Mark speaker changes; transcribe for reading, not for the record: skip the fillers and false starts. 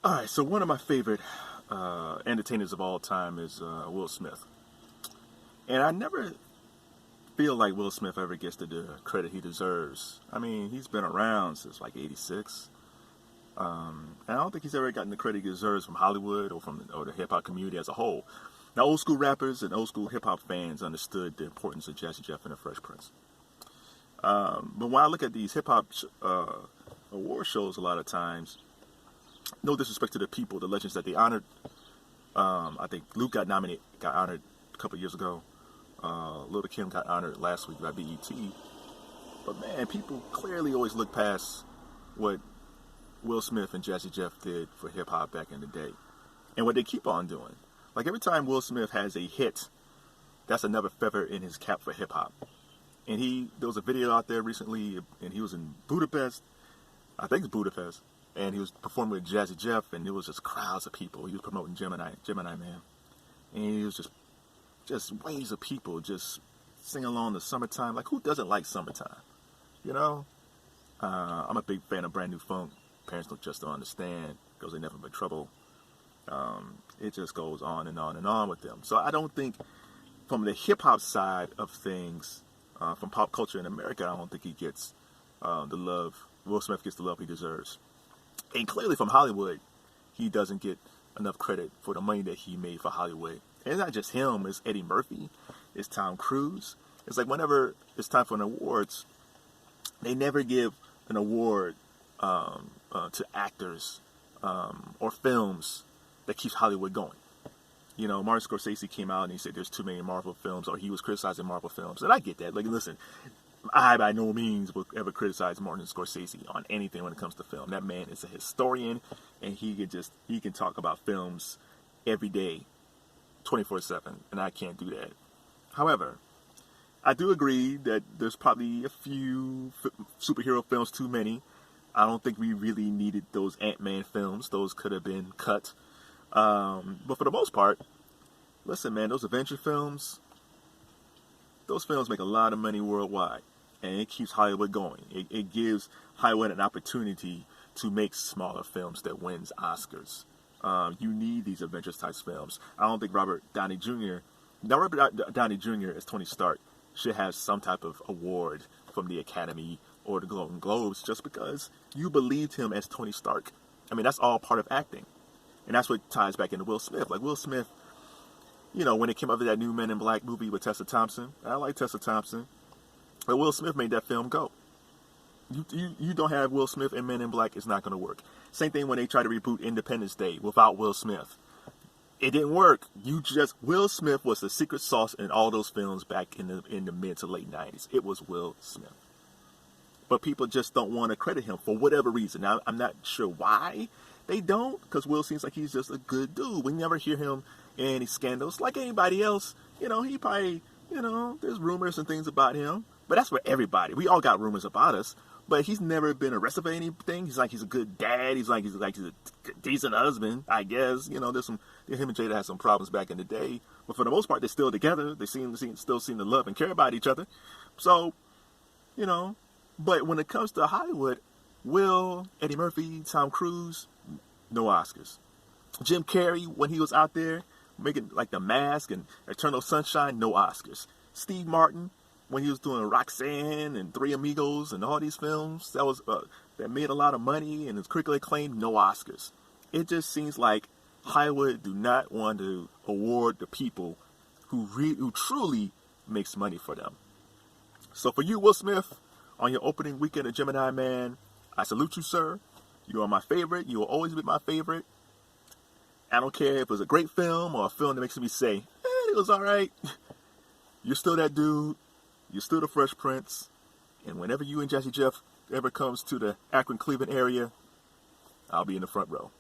Speaker 1: All right, so one of my favorite entertainers of all time is Will Smith. And I never feel like Will Smith ever gets the credit he deserves. I mean, he's been around since like '86. And I don't think he's ever gotten the credit he deserves from Hollywood or the hip hop community as a whole. Now, old school rappers and old school hip hop fans understood the importance of Jazzy Jeff and the Fresh Prince. But when I look at these hip hop award shows, a lot of times, no disrespect to the people, the legends that they honored. I think Luke got honored a couple years ago. Lil Kim got honored last week by BET. But man, people clearly always look past what Will Smith and Jazzy Jeff did for hip hop back in the day, and what they keep on doing. Like every time Will Smith has a hit, that's another feather in his cap for hip hop. And there was a video out there recently, and he was in Budapest. I think it's Budapest. And he was performing with Jazzy Jeff, and it was just crowds of people. He was promoting Gemini Man. And he was just waves of people just singing along the summertime. Like, who doesn't like summertime? You know? I'm a big fan of Brand New Funk. Parents don't understand, because they never been trouble. It just goes on and on and on with them. So I don't think, from the hip-hop side of things, from pop culture in America, I don't think he gets the love. Will Smith gets the love he deserves. And clearly from Hollywood, he doesn't get enough credit for the money that he made for Hollywood. And it's not just him, it's Eddie Murphy, it's Tom Cruise. It's like whenever it's time for an awards, they never give an award to actors or films that keeps Hollywood going. You know, Martin Scorsese came out and he said there's too many Marvel films, or he was criticizing Marvel films. And I get that. Like, listen, I by no means will ever criticize Martin Scorsese on anything when it comes to film. That man is a historian, and he can talk about films every day, 24/7, and I can't do that. However, I do agree that there's probably a few superhero films too many. I don't think we really needed those Ant-Man films. Those could have been cut. But for the most part, listen, man, those Avenger films, those films make a lot of money worldwide, and it keeps Hollywood going. It gives Hollywood an opportunity to make smaller films that wins Oscars. You need these Avengers type films. I don't think Robert Downey Jr. as Tony Stark should have some type of award from the Academy or the Golden Globes just because you believed him as Tony Stark. I mean, that's all part of acting. And that's what ties back into Will Smith. Like, Will Smith, you know, when it came up to that new Men in Black movie with Tessa Thompson, I like Tessa Thompson, but Will Smith made that film go. You don't have Will Smith in Men in Black, it's not going to work. Same thing when they try to reboot Independence Day without Will Smith. It didn't work. Will Smith was the secret sauce in all those films back in the mid to late 90s. It was Will Smith. But people just don't want to credit him for whatever reason. Now, I'm not sure why they don't, because Will seems like he's just a good dude. We never hear him in any scandals like anybody else. You know, he probably, there's rumors and things about him. But that's for everybody. We all got rumors about us. But he's never been arrested for anything. He's a good dad. He's a decent husband, I guess. Him and Jada had some problems back in the day. But for the most part, they're still together. They still seem to love and care about each other. So, But when it comes to Hollywood, Will, Eddie Murphy, Tom Cruise, no Oscars. Jim Carrey, when he was out there making like The Mask and Eternal Sunshine, no Oscars. Steve Martin, when he was doing Roxanne and Three Amigos and all these films that made a lot of money and is critically acclaimed, no Oscars. It just seems like Hollywood do not want to award the people who truly makes money for them. So for you, Will Smith, on your opening weekend of Gemini Man, I salute you, sir. You are my favorite. You will always be my favorite. I don't care if it was a great film or a film that makes me say, it was all right. You're still that dude. You're still the Fresh Prince. And whenever you and Jazzy Jeff ever comes to the Akron, Cleveland area, I'll be in the front row.